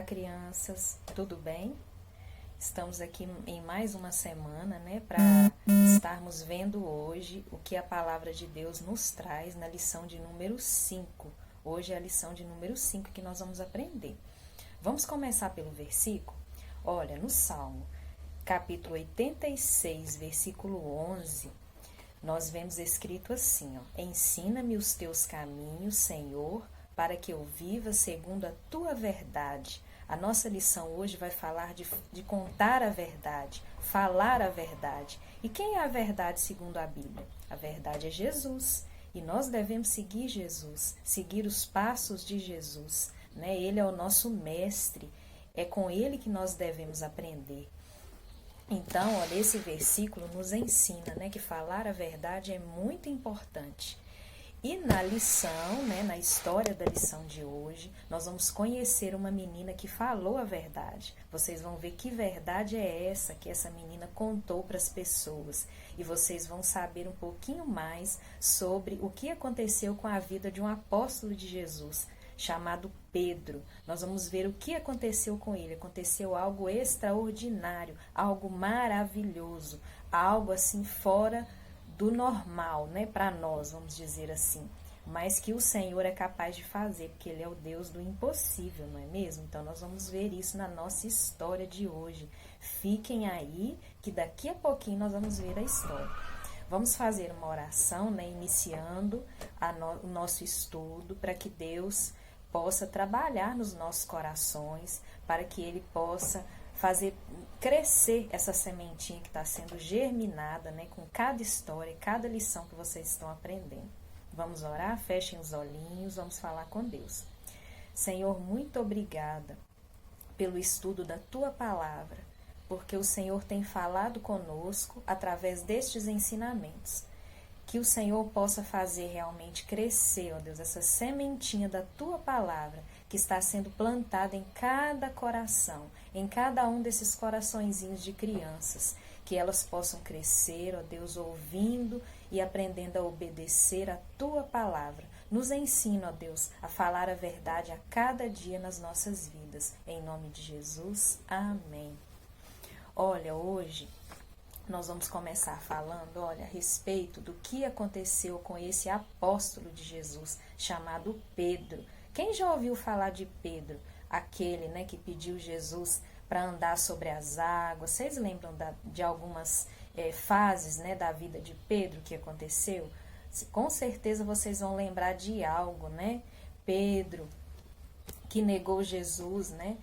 Crianças, tudo bem? Estamos aqui em mais uma semana, né, para estarmos vendo hoje o que a palavra de Deus nos traz na lição de número 5. Hoje é a lição de número 5 que nós vamos aprender. Vamos começar pelo versículo? Olha, no Salmo, capítulo 86, versículo 11, nós vemos escrito assim, ó: Ensina-me os teus caminhos, Senhor, para que eu viva segundo a tua verdade. A nossa lição hoje vai falar de contar a verdade, falar a verdade. E quem é a verdade segundo a Bíblia? A verdade é Jesus. E nós devemos seguir Jesus, seguir os passos de Jesus, né? Ele é o nosso mestre, é com ele que nós devemos aprender. Então, olha, esse versículo nos ensina, né, que falar a verdade é muito importante. E na lição, né, na história da lição de hoje, nós vamos conhecer uma menina que falou a verdade. Vocês vão ver que verdade é essa que essa menina contou para as pessoas. E vocês vão saber um pouquinho mais sobre o que aconteceu com a vida de um apóstolo de Jesus, chamado Pedro. Nós vamos ver o que aconteceu com ele. Aconteceu algo extraordinário, algo maravilhoso, algo assim fora do normal, né, para nós, vamos dizer assim, mas que o Senhor é capaz de fazer, porque Ele é o Deus do impossível, não é mesmo? Então nós vamos ver isso na nossa história de hoje. Fiquem aí, que daqui a pouquinho nós vamos ver a história. Vamos fazer uma oração, né, iniciando o nosso estudo, para que Deus possa trabalhar nos nossos corações, para que Ele possa fazer crescer essa sementinha que está sendo germinada, né, com cada história, cada lição que vocês estão aprendendo. Vamos orar? Fechem os olhinhos, vamos falar com Deus. Senhor, muito obrigada pelo estudo da Tua Palavra, porque o Senhor tem falado conosco através destes ensinamentos. Que o Senhor possa fazer realmente crescer, ó Deus, essa sementinha da Tua Palavra que está sendo plantada em cada coração, em cada um desses coraçõezinhos de crianças, que elas possam crescer, ó Deus, ouvindo e aprendendo a obedecer a Tua Palavra. Nos ensina, ó Deus, a falar a verdade a cada dia nas nossas vidas. Em nome de Jesus, amém. Olha, hoje nós vamos começar falando, olha, a respeito do que aconteceu com esse apóstolo de Jesus, chamado Pedro. Quem já ouviu falar de Pedro? Aquele, né, que pediu Jesus para andar sobre as águas. Vocês lembram de algumas fases, né, da vida de Pedro que aconteceu? Com certeza vocês vão lembrar de algo, né? Pedro, que negou Jesus, né,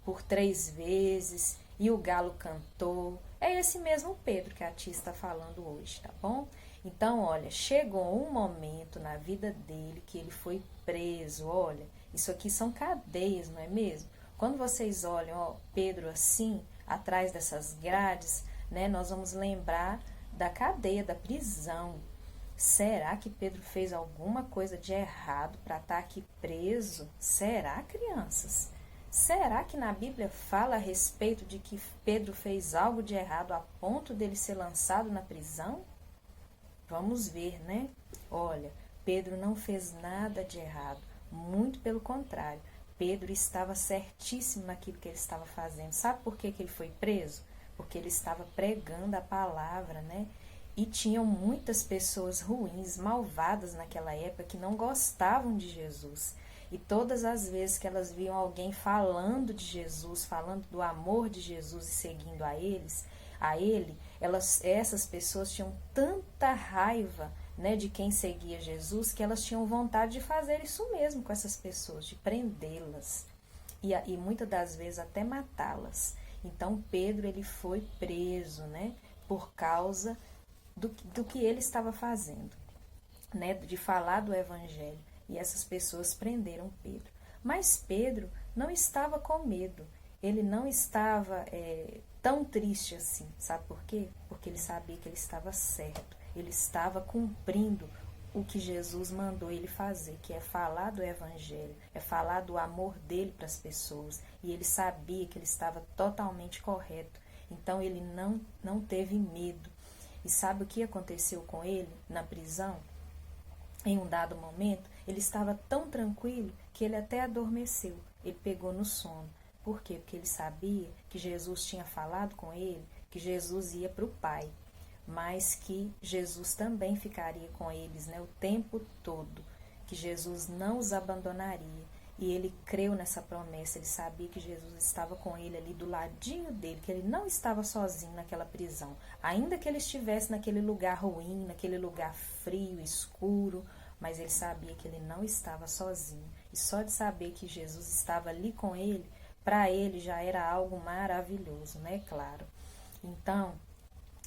por 3 vezes, e o galo cantou. É esse mesmo Pedro que a tia está falando hoje, tá bom? Então, olha, chegou um momento na vida dele que ele foi preso. Olha, isso aqui são cadeias, não é mesmo? Quando vocês olham, ó, Pedro assim, atrás dessas grades, né, nós vamos lembrar da cadeia, da prisão. Será que Pedro fez alguma coisa de errado para estar aqui preso? Será, crianças? Será que na Bíblia fala a respeito de que Pedro fez algo de errado a ponto dele ser lançado na prisão? Vamos ver, né? Olha, Pedro não fez nada de errado, muito pelo contrário. Pedro estava certíssimo naquilo que ele estava fazendo. Sabe por que ele foi preso? Porque ele estava pregando a palavra, né? E tinham muitas pessoas ruins, malvadas naquela época, que não gostavam de Jesus. E todas as vezes que elas viam alguém falando de Jesus, falando do amor de Jesus e seguindo a ele, essas pessoas tinham tanta raiva, né, de quem seguia Jesus, que elas tinham vontade de fazer isso mesmo com essas pessoas, de prendê-las e muitas das vezes até matá-las. Então Pedro, ele foi preso, né, por causa do que ele estava fazendo, né, de falar do evangelho. E essas pessoas prenderam Pedro. Mas Pedro não estava com medo. Ele não estava tão triste assim. Sabe por quê? Porque ele sabia que ele estava certo. Ele estava cumprindo o que Jesus mandou ele fazer, que é falar do evangelho, é falar do amor dele para as pessoas. E ele sabia que ele estava totalmente correto. Então ele não teve medo. E sabe o que aconteceu com ele na prisão? Em um dado momento, ele estava tão tranquilo que ele até adormeceu. Ele pegou no sono. Por quê? Porque ele sabia que Jesus tinha falado com ele, que Jesus ia para o Pai, mas que Jesus também ficaria com eles, né, o tempo todo, que Jesus não os abandonaria. E ele creu nessa promessa, ele sabia que Jesus estava com ele ali do ladinho dele, que ele não estava sozinho naquela prisão. Ainda que ele estivesse naquele lugar ruim, naquele lugar frio, escuro, mas ele sabia que ele não estava sozinho. E só de saber que Jesus estava ali com ele, para ele já era algo maravilhoso, né? Claro. Então,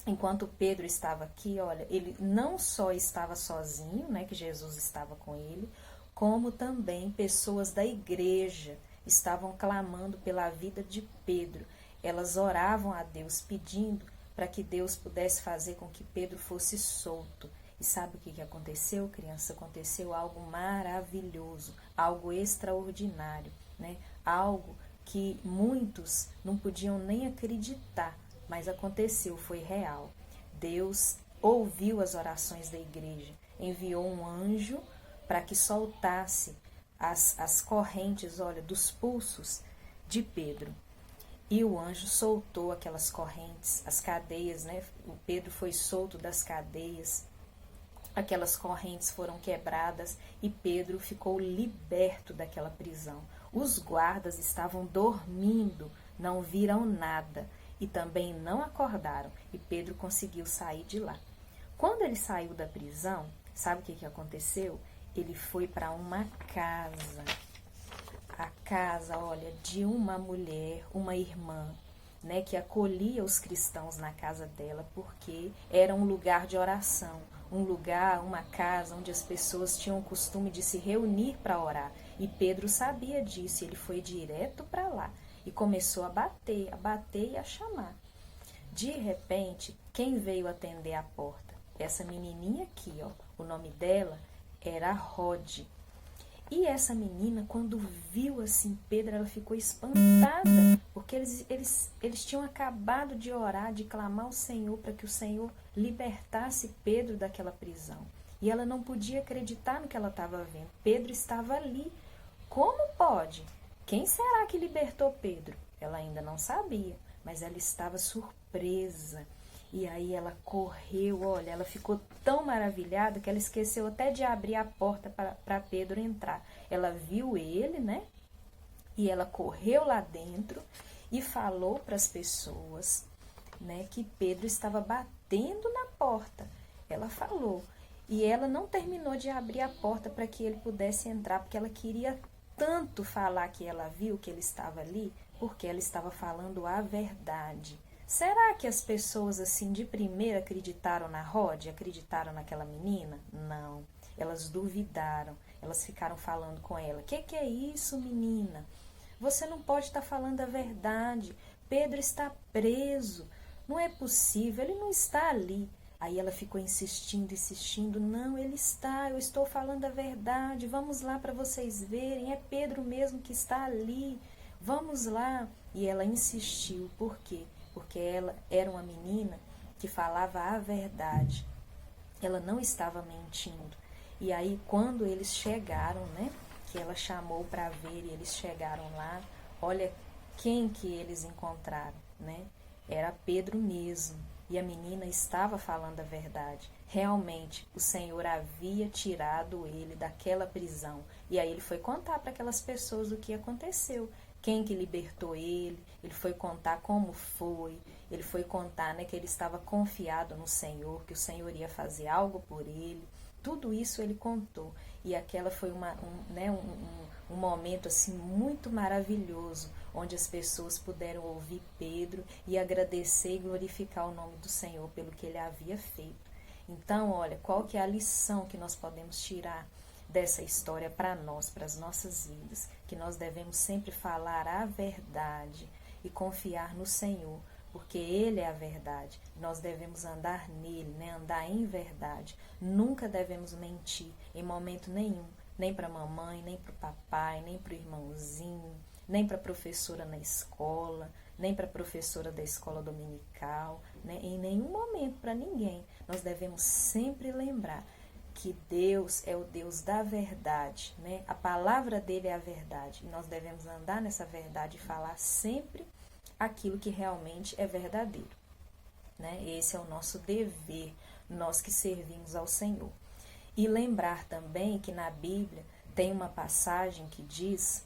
enquanto Pedro estava aqui, olha, ele não só estava sozinho, né? Que Jesus estava com ele, como também pessoas da igreja estavam clamando pela vida de Pedro. Elas oravam a Deus pedindo para que Deus pudesse fazer com que Pedro fosse solto. E sabe o que aconteceu, criança? Aconteceu algo maravilhoso, algo extraordinário, né? Algo que muitos não podiam nem acreditar, mas aconteceu, foi real. Deus ouviu as orações da igreja, enviou um anjo para que soltasse as correntes, olha, dos pulsos de Pedro. E o anjo soltou aquelas correntes, as cadeias, né? O Pedro foi solto das cadeias, aquelas correntes foram quebradas e Pedro ficou liberto daquela prisão. Os guardas estavam dormindo, não viram nada e também não acordaram, e Pedro conseguiu sair de lá. Quando ele saiu da prisão, sabe o que aconteceu? Ele foi para uma casa, a casa, olha, de uma mulher, uma irmã, né, que acolhia os cristãos na casa dela, porque era um lugar de oração, um lugar, uma casa onde as pessoas tinham o costume de se reunir para orar. E Pedro sabia disso, ele foi direto para lá e começou a bater e a chamar. De repente, quem veio atender a porta? Essa menininha aqui, ó, o nome dela era Rod. E essa menina, quando viu assim Pedro, ela ficou espantada, porque eles tinham acabado de orar, de clamar ao Senhor para que o Senhor libertasse Pedro daquela prisão. E ela não podia acreditar no que ela estava vendo. Pedro estava ali. Como pode? Quem será que libertou Pedro? Ela ainda não sabia, mas ela estava surpresa. E aí ela correu, olha, ela ficou tão maravilhada que ela esqueceu até de abrir a porta para Pedro entrar. Ela viu ele, né? E ela correu lá dentro e falou para as pessoas, né, que Pedro estava batendo na porta. Ela falou. E ela não terminou de abrir a porta para que ele pudesse entrar, porque ela queria tanto falar que ela viu que ele estava ali, porque ela estava falando a verdade. Será que as pessoas assim de primeira acreditaram na Rod, acreditaram naquela menina? Não, elas duvidaram, elas ficaram falando com ela, que é isso, menina? Você não pode estar falando a verdade, Pedro está preso, não é possível, ele não está ali. Aí ela ficou insistindo, não, ele está, eu estou falando a verdade, vamos lá para vocês verem, é Pedro mesmo que está ali, vamos lá. E ela insistiu, por quê? Porque ela era uma menina que falava a verdade, ela não estava mentindo. E aí quando eles chegaram, né, que ela chamou para ver e eles chegaram lá, olha quem que eles encontraram, né? Era Pedro mesmo. E a menina estava falando a verdade. Realmente, o Senhor havia tirado ele daquela prisão. E aí ele foi contar para aquelas pessoas o que aconteceu. Quem que libertou ele foi contar como foi, ele foi contar, né, que ele estava confiado no Senhor, que o Senhor ia fazer algo por ele. Tudo isso ele contou. E aquela foi um momento assim muito maravilhoso, onde as pessoas puderam ouvir Pedro e agradecer e glorificar o nome do Senhor pelo que ele havia feito. Então, olha, qual que é a lição que nós podemos tirar dessa história para nós, para as nossas vidas? Que nós devemos sempre falar a verdade e confiar no Senhor, porque Ele é a verdade. Nós devemos andar nele, né? Andar em verdade. Nunca devemos mentir em momento nenhum, nem para a mamãe, nem para o papai, nem para o irmãozinho, nem para a professora na escola, nem para a professora da escola dominical, né? Em nenhum momento para ninguém. Nós devemos sempre lembrar que Deus é o Deus da verdade, né? A palavra dele é a verdade. E nós devemos andar nessa verdade e falar sempre aquilo que realmente é verdadeiro, né? Esse é o nosso dever, nós que servimos ao Senhor. E lembrar também que na Bíblia tem uma passagem que diz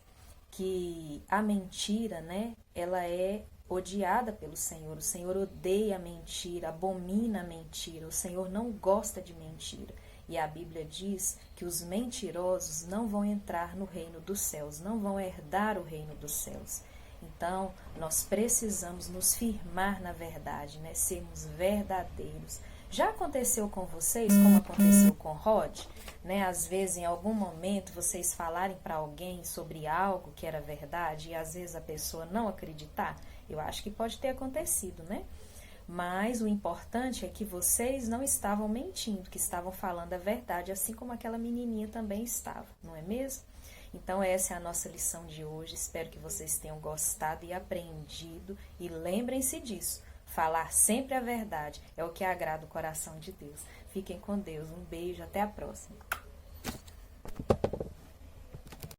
que a mentira, né, ela é odiada pelo Senhor. O Senhor odeia a mentira, abomina a mentira. O Senhor não gosta de mentira. E a Bíblia diz que os mentirosos não vão entrar no reino dos céus, não vão herdar o reino dos céus. Então, nós precisamos nos firmar na verdade, né? Sermos verdadeiros. Já aconteceu com vocês, como aconteceu com Rod, né? Às vezes, em algum momento, vocês falarem para alguém sobre algo que era verdade e às vezes a pessoa não acreditar? Eu acho que pode ter acontecido, né? Mas o importante é que vocês não estavam mentindo, que estavam falando a verdade, assim como aquela menininha também estava, não é mesmo? Então essa é a nossa lição de hoje, espero que vocês tenham gostado e aprendido, e lembrem-se disso, falar sempre a verdade é o que agrada o coração de Deus. Fiquem com Deus, um beijo, até a próxima.